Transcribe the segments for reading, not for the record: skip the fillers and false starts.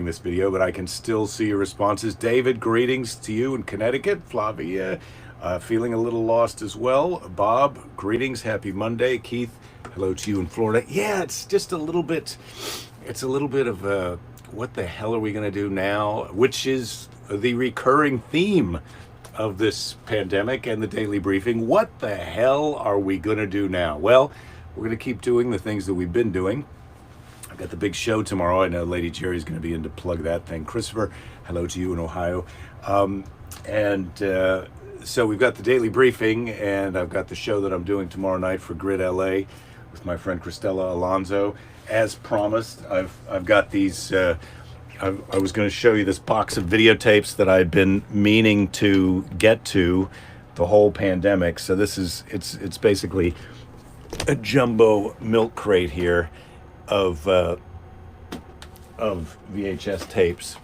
this video, but I can still see your responses. David, greetings to you in Connecticut. Flavia, feeling a little lost as well. Bob, greetings, happy Monday. Keith, hello to you in Florida. Yeah, it's just a little bit, of what the hell are we going to do now, which is the recurring theme of this pandemic and the daily briefing. What the hell are we going to do now? Well, we're going to keep doing the things that we've been doing. I've got the big show tomorrow. I know Lady Jerry's going to be in to plug that thing. Christopher, hello to you in Ohio. So we've got the daily briefing, and I've got the show that I'm doing tomorrow night for Grid LA with my friend Cristela Alonso. As promised, I've got these. I was going to show you this box of videotapes that I'd been meaning to get to the whole pandemic. So this is it's basically a jumbo milk crate here of VHS tapes,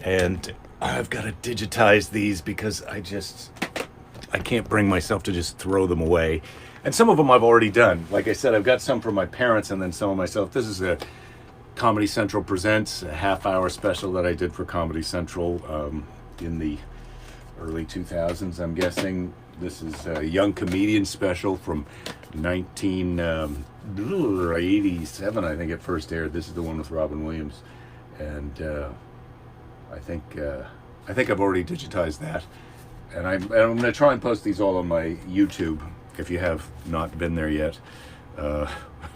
and I've got to digitize these because I can't bring myself to just throw them away. And some of them I've already done. Like I said, I've got some for my parents and then some of myself. This is a Comedy Central Presents, a half-hour special that I did for Comedy Central in the early 2000s, I'm guessing. This is a young comedian special from 1987, I think it first aired. This is the one with Robin Williams. And I think I've already digitized that. And I'm going to try and post these all on my YouTube. If you have not been there yet,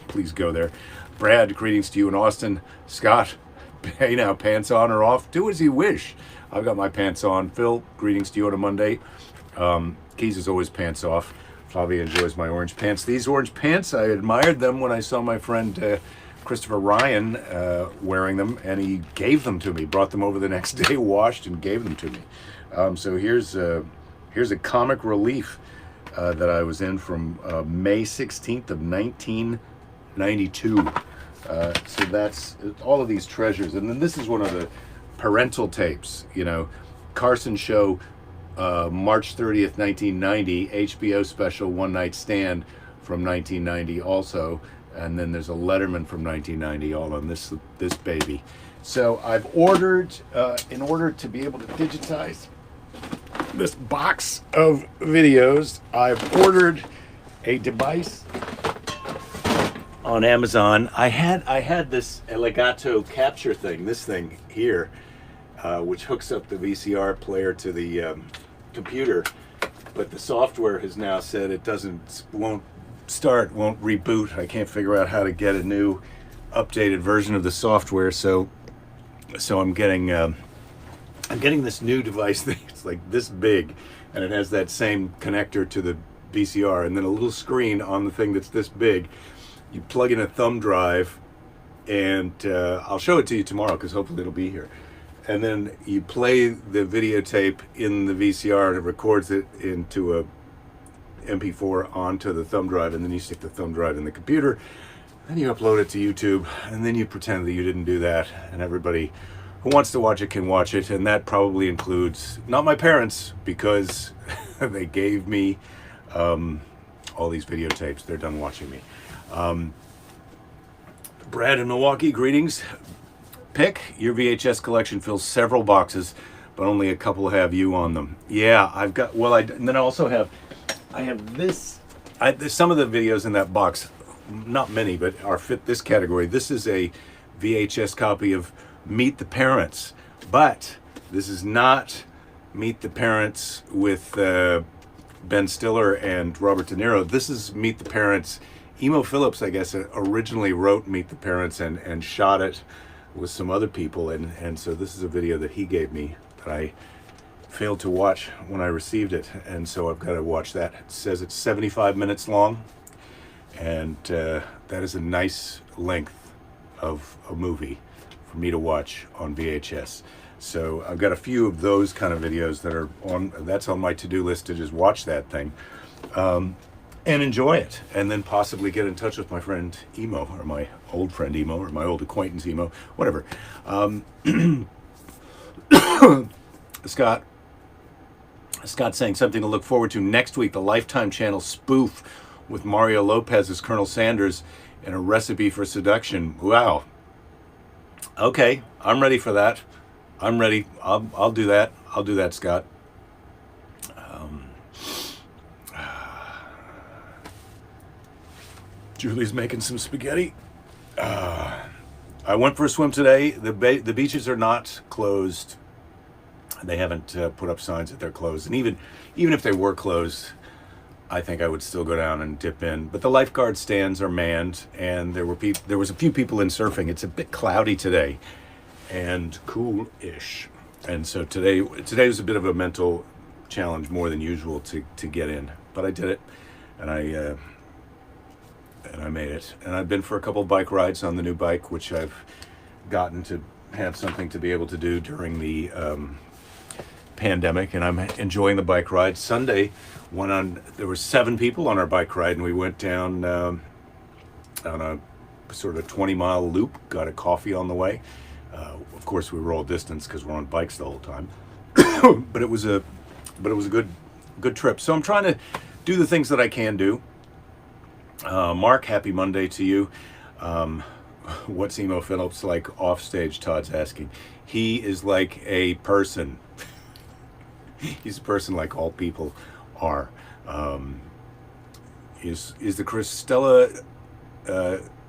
please go there. Brad, greetings to you in Austin. Scott, hey now, pants on or off? Do as you wish. I've got my pants on. Phil, greetings to you on a Monday. Keys is always pants off. Flavia enjoys my orange pants. These orange pants, I admired them when I saw my friend Christopher Ryan wearing them, and he gave them to me. Brought them over the next day, washed, and gave them to me. So here's a comic relief that I was in from May 16th of 1992. So that's all of these treasures. And then this is one of the parental tapes, Carson Show, March 30th, 1990, HBO special One Night Stand from 1990 also. And then there's a Letterman from 1990 all on this baby. So I've ordered, in order to be able to digitize this box of videos, I've ordered a device on Amazon. I had this Elgato capture thing, this thing here, which hooks up the VCR player to the computer, but the software has now said it won't reboot. I can't figure out how to get a new updated version of the software, so I'm getting this new device thing. It's like this big, and it has that same connector to the VCR, and then a little screen on the thing that's this big. You plug in a thumb drive, and I'll show it to you tomorrow because hopefully it'll be here. And then you play the videotape in the VCR, and it records it into a MP4 onto the thumb drive, and then you stick the thumb drive in the computer. Then you upload it to YouTube, and then you pretend that you didn't do that, and everybody who wants to watch it can watch it. And that probably includes not my parents, because they gave me all these videotapes. They're done watching me. Brad in Milwaukee, greetings. Pick, your VHS collection fills several boxes, but only a couple have you on them. Yeah, I've got, and then I also have, there's some of the videos in that box, not many, but are fit this category. This is a VHS copy of Meet the Parents, but this is not Meet the Parents with Ben Stiller and Robert De Niro. This is Meet the Parents. Emo Phillips, I guess, originally wrote Meet the Parents and shot it with some other people, and so this is a video that he gave me that I failed to watch when I received it, and so I've got to watch that. It says it's 75 minutes long, and that is a nice length of a movie for me to watch on VHS. So I've got a few of those kind of videos that's on my to-do list, to just watch that thing and enjoy it, and then possibly get in touch with my friend Emo, or my old friend Emo, or my old acquaintance Emo, whatever. Scott saying something to look forward to next week, the Lifetime Channel spoof with Mario Lopez as Colonel Sanders and a recipe for seduction. Wow. Okay, I'm ready for that. I'm ready. I'll do that. I'll do that, Scott. Julie's making some spaghetti. I went for a swim today. The beaches are not closed. They haven't put up signs that they're closed. And even if they were closed, I think I would still go down and dip in. But the lifeguard stands are manned, and there was a few people in surfing. It's a bit cloudy today, and cool-ish. And so today was a bit of a mental challenge more than usual to get in. But I did it, and I made it. And I've been for a couple of bike rides on the new bike, which I've gotten to have something to be able to do during the pandemic, and I'm enjoying the bike ride. Sunday, there were 7 people on our bike ride, and we went down on a sort of 20-mile loop, got a coffee on the way. Of course, we were all distance because we're on bikes the whole time. but it was a good trip. So I'm trying to do the things that I can do. Mark, happy Monday to you. What's Emo Phillips like off stage? Todd's asking. He is like a person. He's a person like all people are. Is the Christella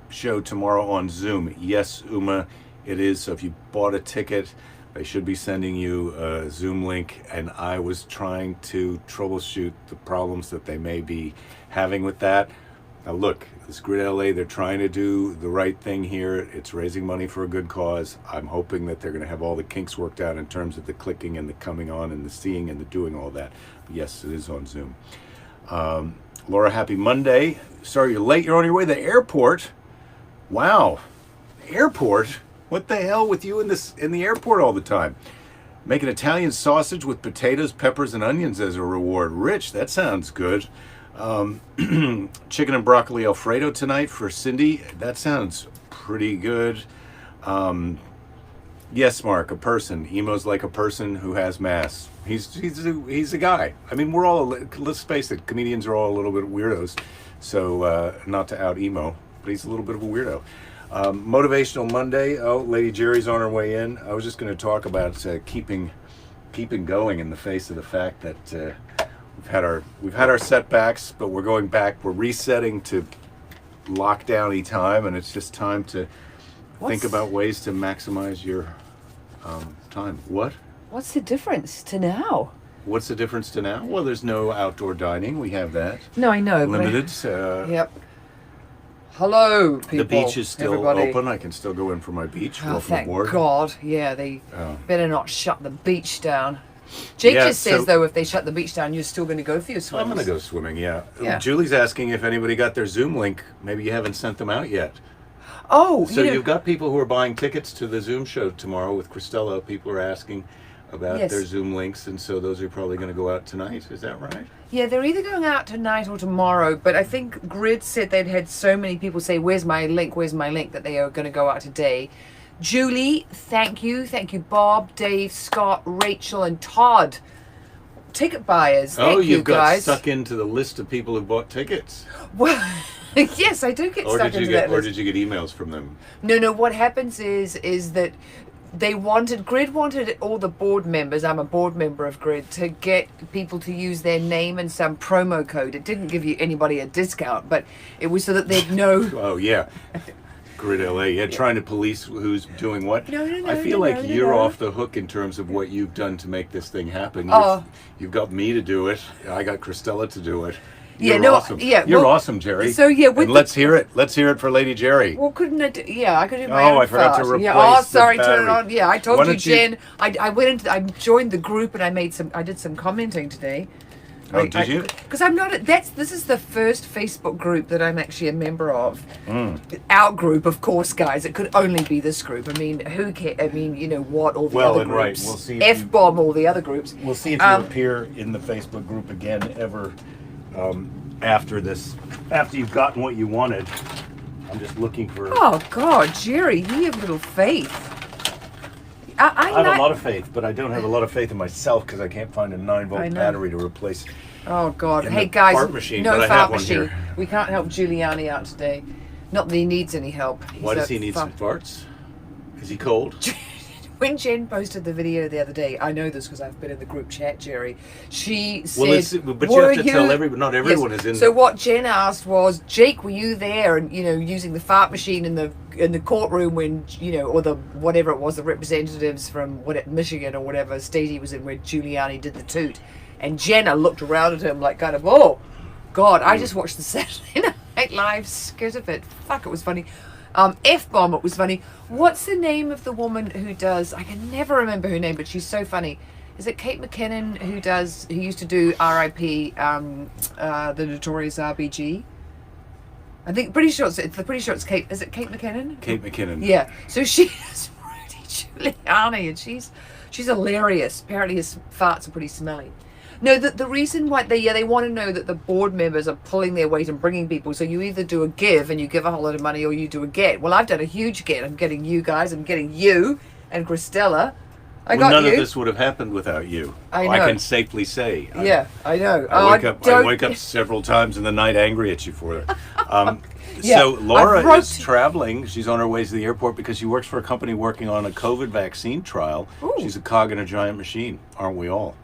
show tomorrow on Zoom? Yes, Uma, it is. So if you bought a ticket, they should be sending you a Zoom link. And I was trying to troubleshoot the problems that they may be having with that. Now look, this Grid LA, they're trying to do the right thing here. It's raising money for a good cause. I'm hoping that they're going to have all the kinks worked out in terms of the clicking and the coming on and the seeing and the doing all that. But yes, it is on Zoom. Laura, happy Monday. Sorry you're late. You're on your way to the airport. Wow. Airport? What the hell with you in the airport all the time? Make an Italian sausage with potatoes, peppers, and onions as a reward. Rich, that sounds good. Chicken and broccoli Alfredo tonight for Cindy. That sounds pretty good. Yes, Mark, a person. Emo's like a person who has mass. He's a guy. I mean, we're all, let's face it, comedians are all a little bit weirdos. So not to out Emo, but he's a little bit of a weirdo. Motivational Monday. Oh, Lady Jerry's on her way in. I was just going to talk about keeping going in the face of the fact that we've had our setbacks, but we're going back. We're resetting to lockdown-y time, and it's just time to think about ways to maximize your time. What's the difference to now? What's the difference to now? Well, there's no outdoor dining. We have that. No, I know. Limited. Yep. Hello, people. The beach is still everybody. open. I can still go in for my beach. Oh, Welcome thank aboard. God. Yeah, they better not shut the beach down. Jake just says, though, if they shut the beach down, you're still going to go for your swims. I'm going to go swimming, yeah. Julie's asking if anybody got their Zoom link. Maybe you haven't sent them out yet. Oh, so you've got people who are buying tickets to the Zoom show tomorrow with Christella. People are asking about their Zoom links, and so those are probably going to go out tonight. Is that right? Yeah, they're either going out tonight or tomorrow, but I think Grid said they'd had so many people say, where's my link, that they are going to go out today. Julie, thank you. Thank you, Bob, Dave, Scott, Rachel, and Todd. Ticket buyers. Thank you, you've got guys. stuck into the list of people who bought tickets. Well, yes, I do get stuck into that list. Or did you get emails from them? No, what happens is that Grid wanted all the board members, I'm a board member of Grid, to get people to use their name and some promo code. It didn't give you anybody a discount, but it was so that they'd know. Oh, yeah. Grid LA, trying to police who's doing what. No, I feel like you're off the hook in terms of what you've done to make this thing happen. You've got me to do it. I got Christella to do it. You're awesome. You're awesome, Jerry. So and let's hear it. Let's hear it for Lady Jerry. Well, couldn't I do? Yeah, I could do my own. Oh, I forgot to replace. Sorry, the turn it on. Yeah, I told you, Jen. I joined the group and I did some commenting today. Oh, did you? Because I'm not. This is the first Facebook group that I'm actually a member of. Our group, of course, guys. It could only be this group. I mean, who cares? I mean, you know what? All the other groups. We'll see. F-bomb all the other groups. We'll see if you appear in the Facebook group again ever after this. After you've gotten what you wanted. I'm just looking for. Oh God, Jerry, you have little faith. I have a lot of faith, but I don't have a lot of faith in myself because I can't find a 9-volt battery to replace. Oh God! Hey guys, fart machine, no but I fart have one machine. here. We can't help Giuliani out today. Not that he needs any help. Why does he need some farts? Is he cold? When Jen posted the video the other day, I know this because I've been in the group chat, Jerry. She said, but you have to tell everyone. Not everyone is in. So what Jen asked was, Jake, were you there? And using the fart machine in the courtroom when or the whatever it was, the representatives from Michigan or whatever state he was in, where Giuliani did the toot. And Jenna looked around at him like kind of, oh God, I just watched the Saturday Night Live skit of it. Fuck, it was funny. F-bomb, it was funny. What's the name of the woman who does, I can never remember her name, but she's so funny. Is it Kate McKinnon who used to do R.I.P. The Notorious RBG? I think pretty sure it's Kate. Is it Kate McKinnon? Kate McKinnon. Yeah. So she is Rudy Giuliani, and she's hilarious. Apparently his farts are pretty smelly. No, the reason why they want to know that the board members are pulling their weight and bringing people. So you either do a give and you give a whole lot of money, or you do a get. Well, I've done a huge get. I'm getting you guys. I'm getting you and Christella. None of this would have happened without you. I know. I can safely say. Yeah, I know. I wake up several times in the night angry at you for it. Yeah, so Laura is traveling. She's on her way to the airport because she works for a company working on a COVID vaccine trial. Ooh. She's a cog in a giant machine, aren't we all?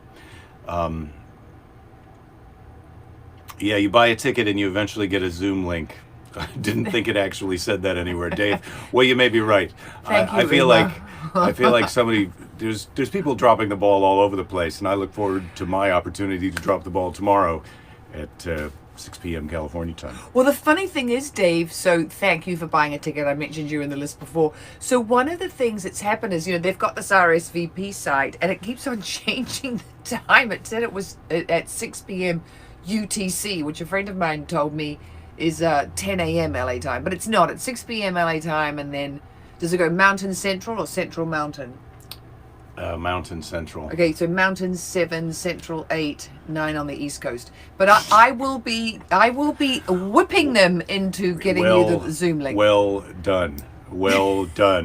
Yeah, you buy a ticket and you eventually get a Zoom link. I didn't think it actually said that anywhere, Dave. Well, you may be right. I feel like somebody there's people dropping the ball all over the place, and I look forward to my opportunity to drop the ball tomorrow at 6 p.m. California time. Well, the funny thing is, Dave, so thank you for buying a ticket. I mentioned you in the list before. So one of the things that's happened is, they've got this RSVP site, and it keeps on changing the time. It said it was at 6 p.m. UTC, which a friend of mine told me is 10 a.m. LA time. But it's not. It's 6 p.m. LA time, and then does it go Mountain Central or Central Mountain? Mountain Central. Okay, so Mountain 7, Central 8, 9 on the East Coast. But I will be whipping them into getting you the Zoom link. Well done.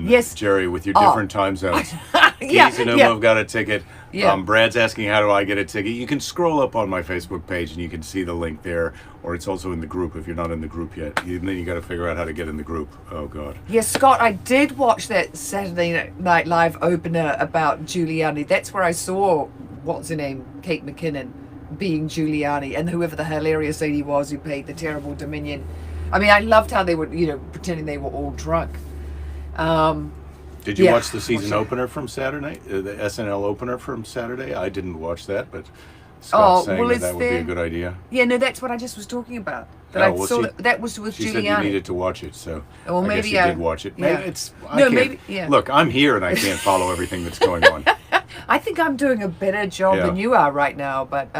Yes, Jerry, with your different time zones. Keys and Uma have got a ticket. Yeah. Brad's asking, how do I get a ticket? You can scroll up on my Facebook page and you can see the link there, or it's also in the group if you're not in the group yet. Then you got to figure out how to get in the group. Oh, God. Yeah, Scott, I did watch that Saturday Night Live opener about Giuliani. That's where I saw, what's her name, Kate McKinnon, being Giuliani, and whoever the hilarious lady was who played the terrible Dominion. I mean, I loved how they were, pretending they were all drunk. Did you watch the season opener from Saturday? The SNL opener from Saturday? I didn't watch that, but Scott's saying that would be a good idea. Yeah, no, that's what I just was talking about. That was with Giuliani. She said you needed to watch it, so well, I maybe guess you did watch it. Yeah. Look, I'm here and I can't follow everything that's going on. I think I'm doing a better job than you are right now, but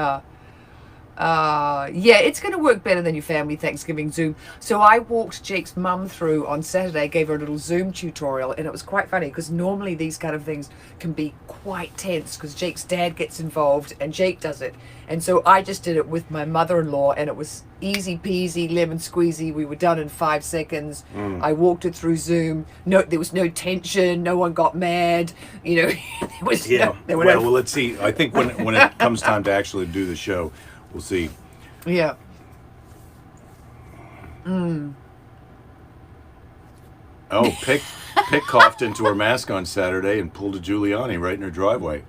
it's going to work better than your family Thanksgiving Zoom. So I walked Jake's mum through on Saturday, gave her a little Zoom tutorial, and it was quite funny because normally these kind of things can be quite tense because Jake's dad gets involved and Jake does it. And so I just did it with my mother-in-law, and it was easy peasy, lemon squeezy. We were done in 5 seconds. I walked it through Zoom. No, there was no tension. No one got mad. There was well, let's see. I think when it comes time to actually do the show, we'll see. Yeah. Oh, Pick coughed into her mask on Saturday and pulled a Giuliani right in her driveway.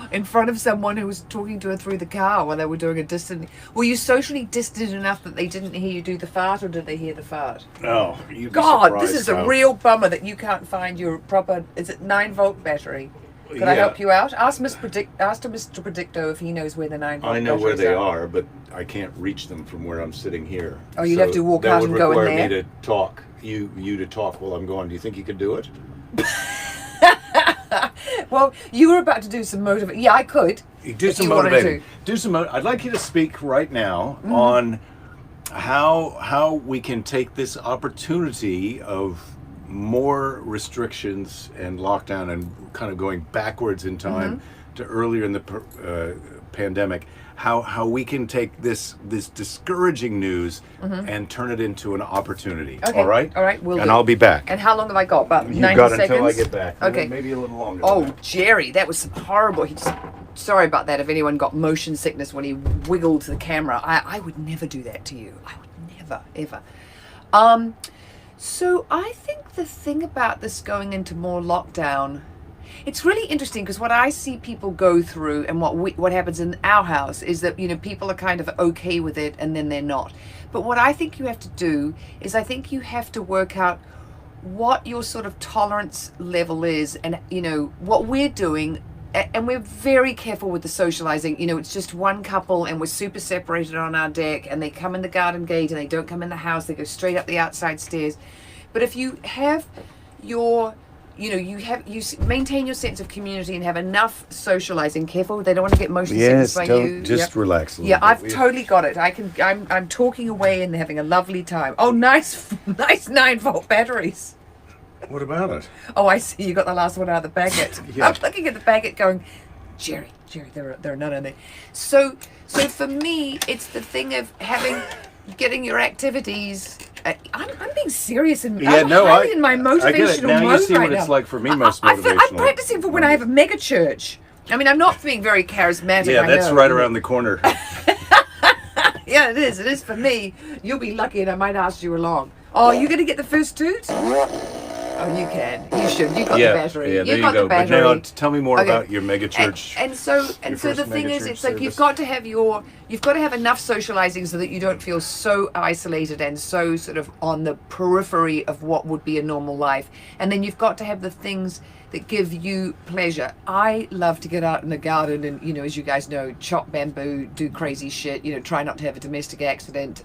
In front of someone who was talking to her through the car while they were doing a distant... Were you socially distant enough that they didn't hear you do the fart, or did they hear the fart? Oh, you'd be God, this is a real bummer that you can't find your proper... Is it 9-volt battery? Could I help you out? Ask Mr. Predicto if he knows where the 9-volt batteries are. I know where they are, but I can't reach them from where I'm sitting here. Oh, you'd have to walk out and go in there? That would require me to talk. You to talk while I'm going. Do you think you could do it? Well, you were about to do some motivation. Yeah, I could. Do some motivating. I'd like you to speak right now on how we can take this opportunity of more restrictions and lockdown and kind of going backwards in time to earlier in the pandemic. How we can take this discouraging news and turn it into an opportunity. Okay. All right? All right, I'll be back. And how long have I got? About 90 seconds? You've got until I get back. Okay. Maybe a little longer. Oh, Jerry, that was horrible. Sorry about that if anyone got motion sickness when he wiggled the camera. I would never do that to you. I would never, ever. So I think the thing about this going into more lockdown, it's really interesting because what I see people go through and what happens in our house is that, you know, people are kind of okay with it and then they're not. But what I think you have to do is I think you have to work out what your sort of tolerance level is, and, you know, what we're doing. And we're very careful with the socializing. You know, it's just one couple and we're super separated on our deck, and they come in the garden gate and they don't come in the house. They go straight up the outside stairs. But if you have your, you know, you maintain your sense of community and have enough socializing. Careful, they don't want to get motion sickness by you. Just relax a little Yeah, bit. I've totally got it. I'm talking away and they're having a lovely time. Oh, nice 9-volt batteries. What about it? Oh, I see. You got the last one out of the baguette. Yeah. I'm looking at the baguette going, Jerry, there are none in there. So for me, it's the thing of getting your activities. I'm being serious and I'm highly in my motivational I get it. Now mode you see right what it's now. like for me most I'm motivational. practicing for when I have a mega church. I mean, I'm not being very charismatic. Yeah, I that's know. right around the corner. Yeah, it is. It is for me. You'll be lucky, and I might ask you along. Oh, you're going to get the first toot? Oh, you can. You should. You've got the battery. Yeah, there You've you got go. the battery. But now tell me more Okay. about your mega church. And so the first thing is, megachurch it's like service. you've got to have enough socializing so that you don't feel so isolated and so sort of on the periphery of what would be a normal life. And then you've got to have the things that give you pleasure. I love to get out in the garden and, you know, as you guys know, chop bamboo, do crazy shit, you know, try not to have a domestic accident,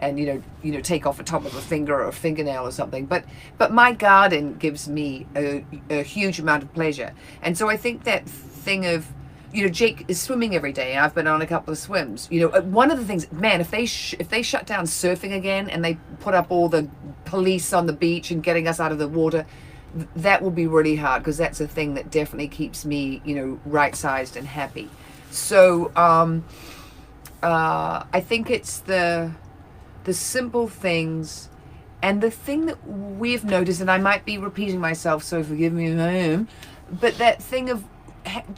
and you know, take off the top of a finger or a fingernail or something. But my garden gives me a huge amount of pleasure. And so I think that thing of, you know, Jake is swimming every day. I've been on a couple of swims. You know, one of the things, man, if they shut down surfing again and they put up all the police on the beach and getting us out of the water, that will be really hard, because that's a thing that definitely keeps me, you know, right-sized and happy. So I think it's the simple things, and the thing that we've noticed, and I might be repeating myself, so forgive me if I am, but that thing of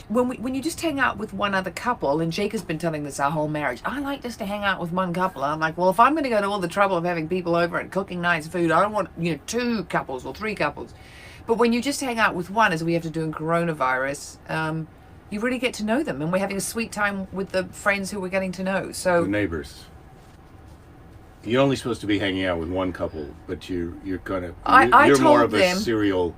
when you just hang out with one other couple, and Jake has been telling this our whole marriage, I like just to hang out with one couple. I'm like, well, if I'm going to go to all the trouble of having people over and cooking nice food, I don't want, you know, 2 couples or 3 couples. But when you just hang out with one, as we have to do in coronavirus, you really get to know them, and we're having a sweet time with the friends who we're getting to know. So The neighbors. You're only supposed to be hanging out with one couple, but you're gonna. I You're more told of a them- serial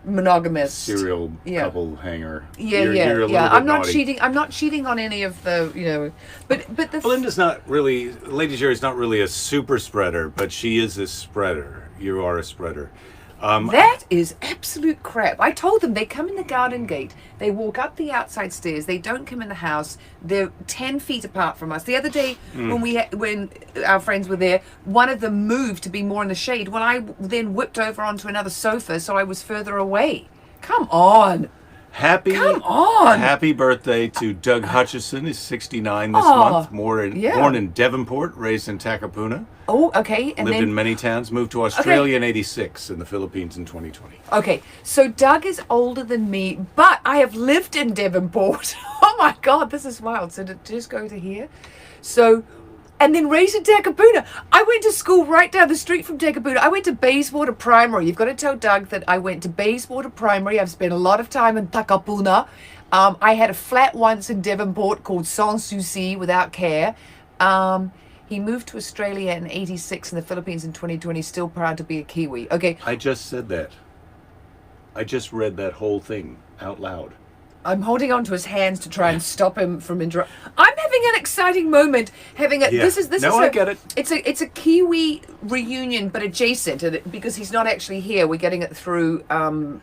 monogamous. couple hanger. Yeah, You're a yeah. little bit I'm not naughty. cheating. I'm not cheating on any of the, you know. But the Belinda's not really. Lady Jerry's not really a super spreader, but she is a spreader. You are a spreader. that is absolute crap. I told them they come in the garden gate, they walk up the outside stairs, they don't come in the house. They're 10 feet apart from us. The other day, when our friends were there, one of them moved to be more in the shade. Well, I then whipped over onto another sofa, so I was further away. Come on. Come on. Happy birthday to Doug Hutchison. He's 69 this Oh, month. Born in Devonport, raised in Takapuna. Oh, okay. And Lived then in many towns. Moved to Australia in '86 and the Philippines in 2020. Okay, so Doug is older than me, but I have lived in Devonport. Oh my God, this is wild. So to just go to here. So, and then raised in Takapuna. I went to school right down the street from Takapuna. I went to Bayswater Primary. You've got to tell Doug that I went to Bayswater Primary. I've spent a lot of time in Takapuna. I had a flat once in Devonport called Sans Souci, without care. He moved to Australia in '86 and the Philippines in 2020, still proud to be a Kiwi. Okay, I just said that. I just read that whole thing out loud. I'm holding on to his hands to try and stop him from interrupting. I'm having an exciting moment. This is I get it. It's a Kiwi reunion, but adjacent, because he's not actually here. We're getting it through from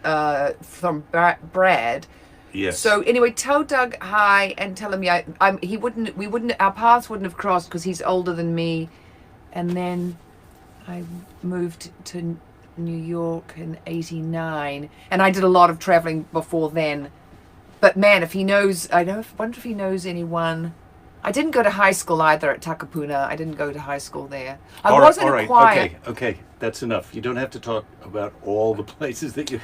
Brad. Yes. So anyway, tell Doug hi and tell him our paths wouldn't have crossed because he's older than me. And then I moved to New York in '89, and I did a lot of traveling before then. But man, if he knows, wonder if he knows anyone. I didn't go to high school either at Takapuna. I didn't go to high school there. I wasn't a choir. Okay, that's enough. You don't have to talk about all the places that you.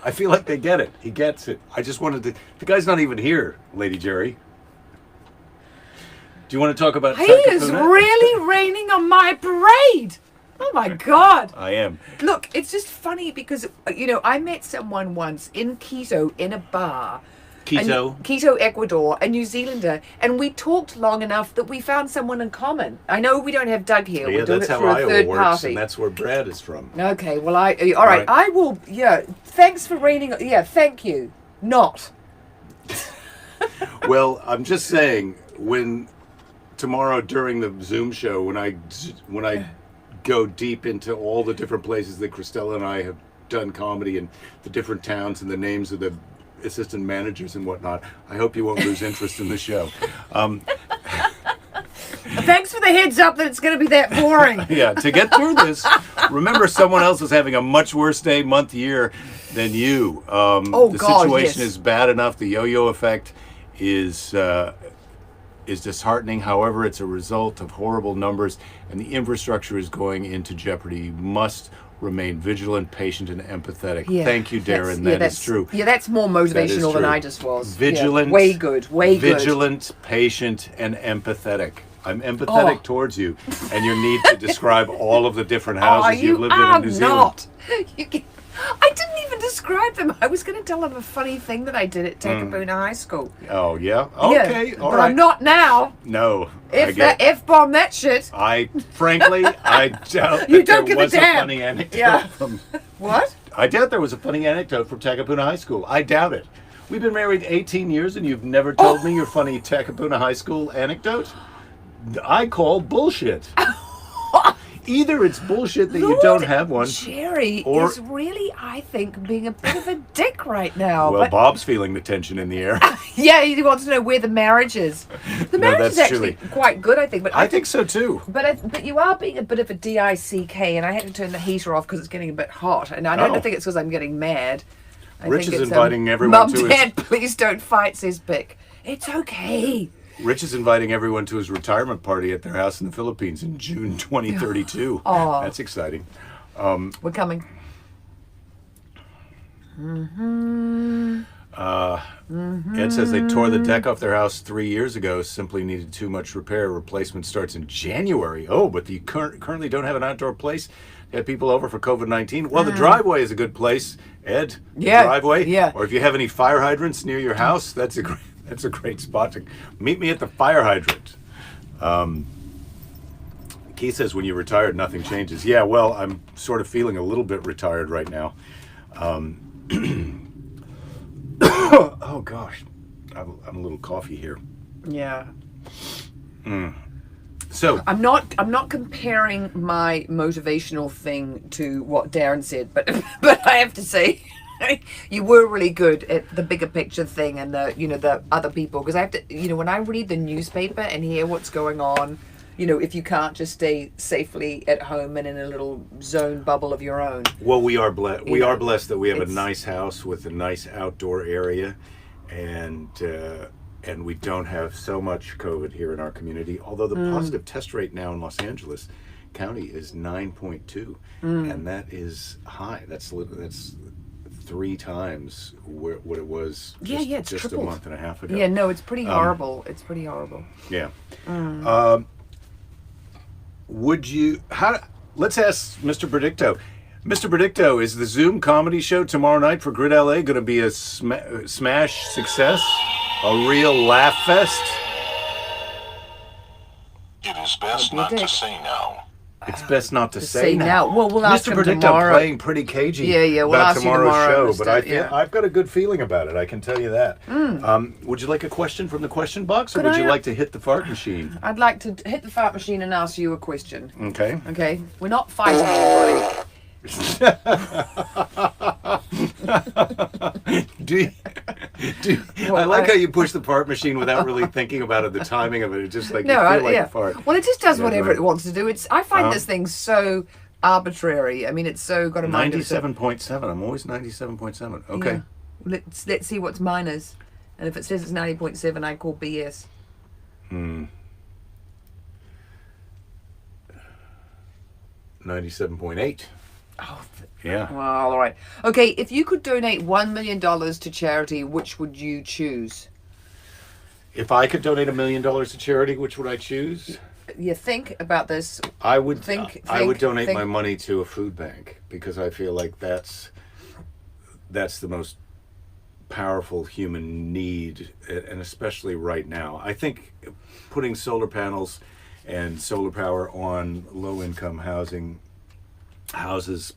I feel like they get it. He gets it. I just wanted to. The guy's not even here, Lady Jerry. Do you want to talk about He Takapuna? is really raining on my parade. Oh my God. I am. Look, it's just funny because, I met someone once in Quito in a bar. Quito, Ecuador, a New Zealander, and we talked long enough that we found someone in common. I know we don't have Doug here. Yeah, We're doing that's it how through a Iowa third works, party. and that's where Brad is from. Okay, well, all right. I will, thanks for reading. Yeah, thank you. Not. Well, I'm just saying, when tomorrow during the Zoom show, when I go deep into all the different places that Christella and I have done comedy and the different towns and the names of the assistant managers and whatnot, I hope you won't lose interest in the show. Thanks for the heads up that it's going to be that boring. Yeah, to get through this, remember someone else is having a much worse day, month, year than you. The situation is bad enough. The yo-yo effect is disheartening. However, it's a result of horrible numbers, and the infrastructure is going into jeopardy. You must remain vigilant, patient, and empathetic. Yeah, Thank you, Darren. That is true. Yeah, that's more motivational than I just was. Vigilant. Yeah, way good. Vigilant, patient, and empathetic. I'm empathetic towards you and your need to describe all of the different houses you've lived in New Zealand. I didn't even describe them. I was going to tell them a funny thing that I did at Takapuna High School. Oh, yeah? Okay, all but right. I'm not now. No. F-bomb that shit. Frankly, I doubt You that don't there give a was damn. funny anecdote Yeah. from... What? I doubt there was a funny anecdote from Takapuna High School. I doubt it. We've been married 18 years and you've never told me your funny Takapuna High School anecdote? I call bullshit. Either it's bullshit that you don't have one. Jerry is really, I think, being a bit of a dick right now. Well, Bob's feeling the tension in the air. Yeah, he wants to know where the marriage is. The marriage is actually quite good, I think. But I think so too. But you are being a bit of a DICK, and I had to turn the heater off because it's getting a bit hot. And I don't think it's because I'm getting mad. Rich is inviting everyone to his... Mum, Dad, please don't fight, says Bick. It's okay. Rich is inviting everyone to his retirement party at their house in the Philippines in June 2032. Oh. That's exciting. We're coming. Ed says they tore the deck off their house 3 years ago, simply needed too much repair. Replacement starts in January. Oh, but you currently don't have an outdoor place? You have people over for COVID-19? Well, the driveway is a good place, Ed. Yeah. Driveway. Yeah. Or if you have any fire hydrants near your house, that's a great spot to meet me at the fire hydrant. Keith says when you're retired, nothing changes. Yeah, well, I'm sort of feeling a little bit retired right now. Oh gosh, I'm a little coffee here. Yeah. So I'm not comparing my motivational thing to what Darren said, but I have to say you were really good at the bigger picture thing and the other people, because I have to when I read the newspaper and hear what's going on, if you can't just stay safely at home and in a little zone bubble of your own. Well, we are blessed. We are blessed that we have a nice house with a nice outdoor area, and we don't have so much COVID here in our community. Although the positive test rate now in Los Angeles County is 9.2, and that is high. That's 3 times what it was just a month and a half ago. Yeah, no, it's pretty horrible. It's pretty horrible. Yeah. Let's ask Mr. Predicto. Mr. Predicto, is the Zoom comedy show tomorrow night for Grid LA going to be a smash success? A real laugh fest? It is best not to say now. It's best not to say now. Well, we'll ask Mr. him Predicto tomorrow. playing pretty cagey We'll about ask you tomorrow's tomorrow, show, but Mr. I've got a good feeling about it, I can tell you that. Would you like a question from the question box, or would you like to hit the fart machine? I'd like to hit the fart machine and ask you a question. Okay. Okay? We're not fighting anybody. I like how you push the fart machine without really thinking about it, the timing of it. It's just like you feel like a fart. Well, it just does whatever it wants to do. I find this thing so arbitrary. I mean, it's so got a mind of 97.7. I'm always 97.7. Okay. Yeah. Let's see what's mine is. And if it says it's 90.7, I call BS. 97.8. Oh, yeah. Well, all right. Okay, if you could donate $1 million to charity, which would you choose? If I could donate $1 million to charity, which would I choose? think about this. I would Think. donate my money to a food bank because I feel like that's the most powerful human need, and especially right now. I think putting solar panels and solar power on low-income houses,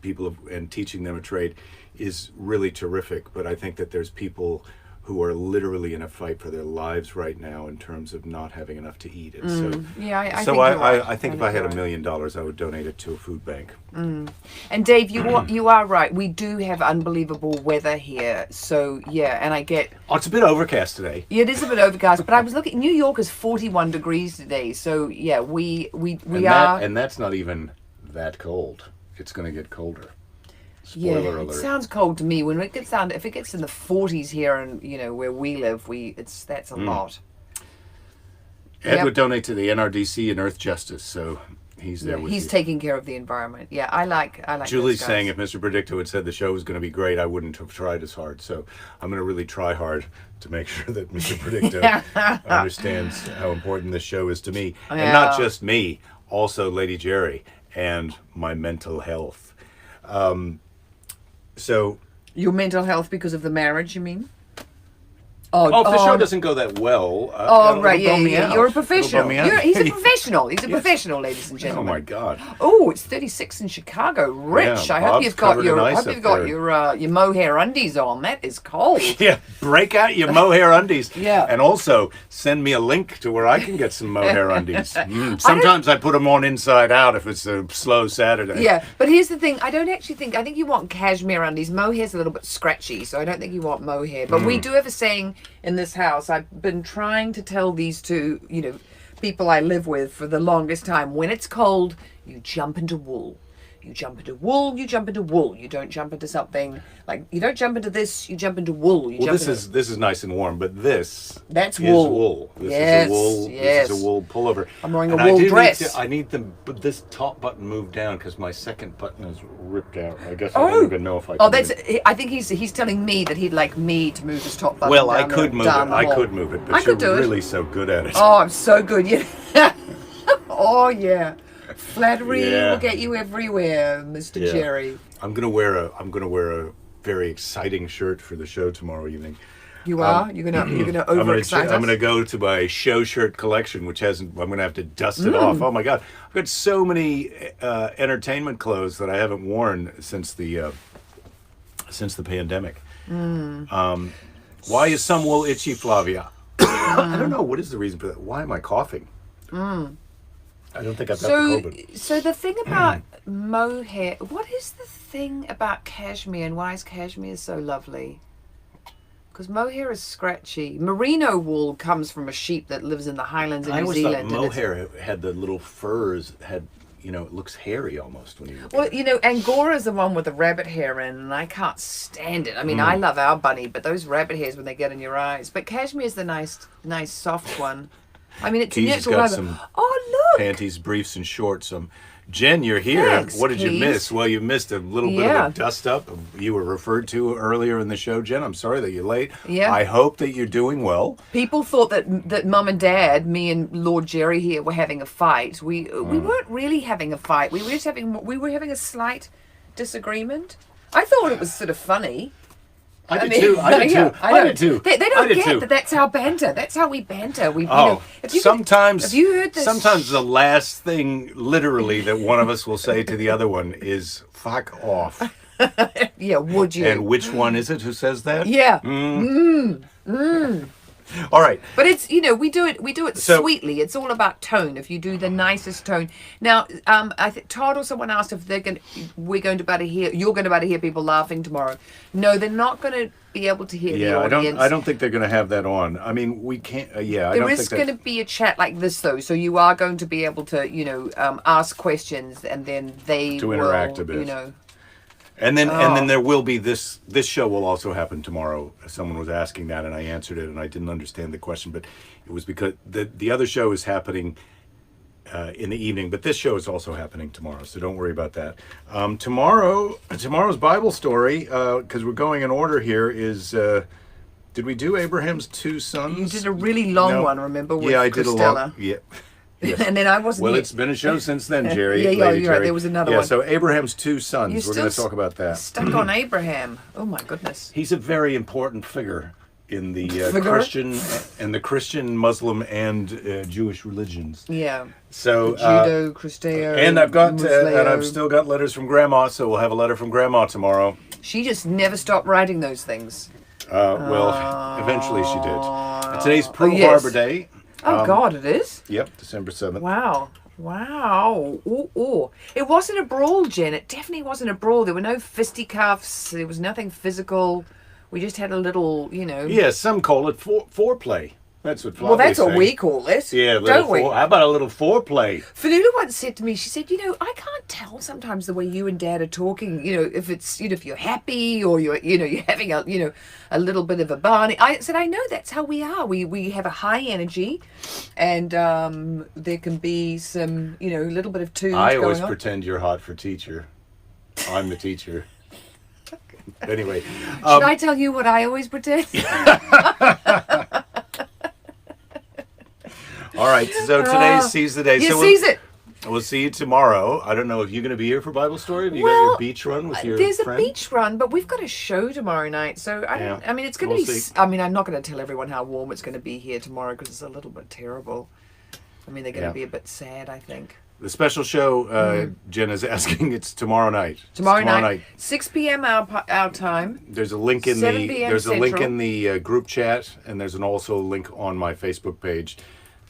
and teaching them a trade is really terrific. But I think that there's people who are literally in a fight for their lives right now in terms of not having enough to eat. And I think you're I right. think if I had $1 million, I would donate it to a food bank. And Dave, you are right. We do have unbelievable weather here. So yeah, and I get. Oh, it's a bit overcast today. Yeah, it is a bit overcast, but I was looking. New York is 41 degrees today. So yeah, we are. And that's not even that cold. It's going to get colder. Yeah, Spoiler it alert. sounds cold to me. When it gets down, if it gets in the 40s here, and where we live, that's a lot. Ed Yep. would donate to the NRDC and Earth Justice, so he's there with He's you. taking care of the environment. Yeah, I like. Julie's those guys. saying if Mr. Predicto had said the show was going to be great, I wouldn't have tried as hard. So I'm going to really try hard to make sure that Mr. Predicto understands how important this show is to me. And not Yeah. just me, also Lady Jerry and my mental health. So Your mental health because of the marriage, you mean? if the show doesn't go that well, Right, it'll bum me yeah. out. You're a It'll professional. bum me out. He's a professional. He's a professional, ladies and Oh gentlemen. my God! Oh, it's 36 in Chicago. Rich. Yeah, I hope Bob's you've got covered in your. I ice hope up you've got there. your mohair undies on. That is cold. Yeah, break out your mohair undies. Yeah. And also send me a link to where I can get some mohair undies. Sometimes I put them on inside out if it's a slow Saturday. Yeah, but here's the thing. I don't actually think. I think you want cashmere undies. Mohair's a little bit scratchy, so I don't think you want mohair. But we do have a saying in this house. I've been trying to tell these two, people I live with for the longest time. When it's cold, you jump into wool. You jump into wool, you jump into wool. You don't jump into something like, you don't jump into this, you jump into wool. Well, this is nice and warm, but this That's is wool. wool. This Yes, is a wool. yes. This is a wool pullover. I'm wearing a And wool I do dress. I need this top button moved down because my second button is ripped out. I guess I don't even know if I can. I think he's telling me that he'd like me to move his top button. Well, I down the- could move down it. the I hall. could move it, I but could you're do it. really so good at it. Oh, I'm so good. Yeah. Oh yeah. Flattery Yeah. will get you everywhere, Mr. Yeah. Jerry. I'm gonna wear a very exciting shirt for the show tomorrow evening. You are? You're gonna overexcite us? I'm gonna go to my show shirt collection, which hasn't. I'm gonna have to dust it off. Oh my God, I've got so many entertainment clothes that I haven't worn since the pandemic. Why is some wool itchy, Flavia? I don't know. What is the reason for that? Why am I coughing? I don't think I've got the COVID. So the thing about mohair, what is the thing about cashmere and why is cashmere so lovely? Because mohair is scratchy. Merino wool comes from a sheep that lives in the highlands of I New always Zealand. thought and it's- mohair had the little furs, it looks hairy almost when you look Well, at it. Angora's the one with the rabbit hair in, and I can't stand it. I mean, I love our bunny, but those rabbit hairs when they get in your eyes. But cashmere's the nice, soft one. I mean, it's Keys natural. got rubber. some Oh, look! Panties, briefs, and shorts. Jen, you're here. Thanks, What did you Keys. miss? Well, you missed a little bit Yeah. of a dust up. You were referred to earlier in the show, Jen. I'm sorry that you're late. Yeah. I hope that you're doing well. People thought that Mum and Dad, me and Lord Jerry here, were having a fight. We weren't really having a fight. We were having a slight disagreement. I thought it was sort of funny. I did too. I did yeah, too. I did too. They I don't did get too. that. That's our banter. That's how we banter. We, Sometimes, have you heard this? sometimes the last thing, literally, that one of us will say to the other one is "fuck off." Yeah, would you? And which one is it who says that? Yeah. All right. But it's we do it So- sweetly. It's all about tone. If you do the nicest tone. Now, I think Todd or someone asked if you're going to be able to hear people laughing tomorrow. No, they're not going to be able to hear the Yeah, audience. I don't think they're going to have that on. I mean, we can't. I There don't is think going to be a chat like this though, so you are going to be able to ask questions and then they To will, interact a bit. And then Oh. there will be this show will also happen tomorrow. Someone was asking that and I answered it and I didn't understand the question, but it was because the other show is happening in the evening, but this show is also happening tomorrow, so don't worry about that. Tomorrow's Bible story, because we're going in order here, is did we do Abraham's two sons? You did a really long No. one, remember? With Yeah, I did a Christella. long. Yeah. Yes. And then I wasn't Well, here. it's been a show since then, Jerry. Yeah, Lady you're right. Jerry. There was another yeah, one. so Abraham's two sons. You're We're going to still talk about that. Stuck on Abraham. Oh my goodness. He's a very important figure in the Christian, Muslim, and Jewish religions. Yeah. So Judo, Christeo, and I've Musleo. still got letters from Grandma, so we'll have a letter from Grandma tomorrow. She just never stopped writing those things. Well, eventually she did. And today's Oh, Pearl yes. Harbor Day. Oh God, it is? Yep, December 7th. Wow. Ooh, ooh. It wasn't a brawl, Jen. It definitely wasn't a brawl. There were no fisticuffs. There was nothing physical. We just had a little, Yeah, some call it foreplay. That's what Flavia Well, that's say. what we call it. Yeah, don't we? How about a little foreplay? Fanula once said to me, she said, I can't tell sometimes the way you and Dad are talking, if it's, if you're happy or you're having a little bit of a barney. I said, I know that's how we are. We have a high energy and there can be some, little bit of tunes I always going on. pretend you're hot for teacher. I'm the teacher. Anyway. Should I tell you what I always pretend? All right, so today's Seize the Day. You so seize it. We'll see you tomorrow. I don't know if you're going to be here for Bible story. Have you got your beach run with your There's friend? a beach run, but we've got a show tomorrow night. So, it's going to We'll be... see. I'm not going to tell everyone how warm it's going to be here tomorrow because it's a little bit terrible. They're going to be a bit sad, I think. The special show, Jen is asking, it's tomorrow night. Tomorrow night, 6 p.m. our time. There's a link in 7 p.m. there's a link Central. in the group chat, and there's also a link on my Facebook page,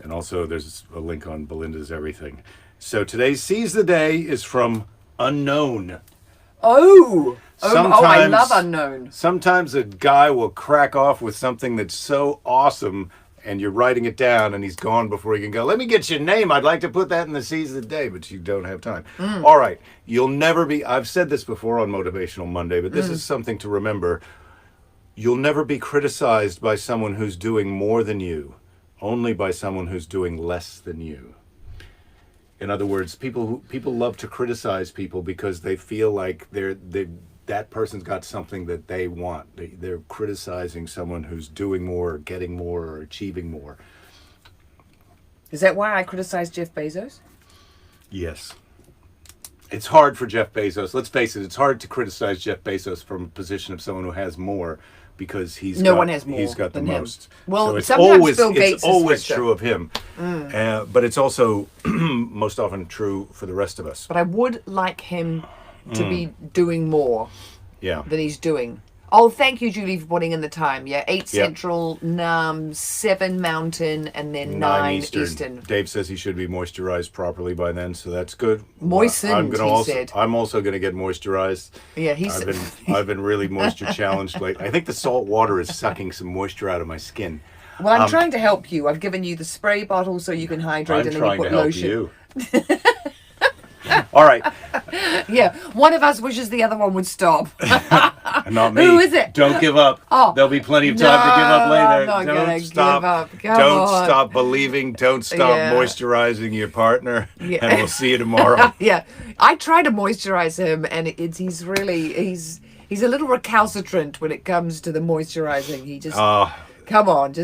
and also there's a link on Belinda's everything. So today's Seize the Day is from Unknown. Oh, I love Unknown. Sometimes a guy will crack off with something that's so awesome, and you're writing it down, and he's gone before he can go, let me get your name. I'd like to put that in the Seize the Day, but you don't have time. All right. You'll never be, I've said this before on Motivational Monday, but this is something to remember. You'll never be criticized by someone who's doing more than you, only by someone who's doing less than you. In other words, people love to criticize people because they feel like that person's got something that they want. They're criticizing someone who's doing more, or getting more, or achieving more. Is that why I criticized Jeff Bezos? Yes. It's hard for Jeff Bezos. Let's face it, it's hard to criticize Jeff Bezos from a position of someone who has more because No one has more he's got the than him. most. Well, so it's sometimes Bill Gates it's is always richer. true of him. But it's also most often true for the rest of us. But I would like him to be doing more Yeah. than he's doing. Oh, thank you, Julie, for putting in the time. Yeah, 8 Yep. Central, 7 Mountain, and then 9 Eastern. Dave says he should be moisturized properly by then, so that's good. Moistened, he said. I'm also going to get moisturized. Yeah, he's... I've been really moisture challenged lately. I think the salt water is sucking some moisture out of my skin. Well, I'm trying to help you. I've given you the spray bottle so you can hydrate, I'm and then trying you to put help lotion. you. All right, Yeah, one of us wishes the other one would stop. not me. Who is it? Don't give up. Oh. There'll be plenty of time to give up No, later. I'm not Don't gonna stop. give up. Come Don't on. stop believing. Don't stop Yeah. moisturizing your partner. Yeah. And we'll see you tomorrow. Yeah, I try to moisturize him, and he's a little recalcitrant when it comes to the moisturizing. He just come on, just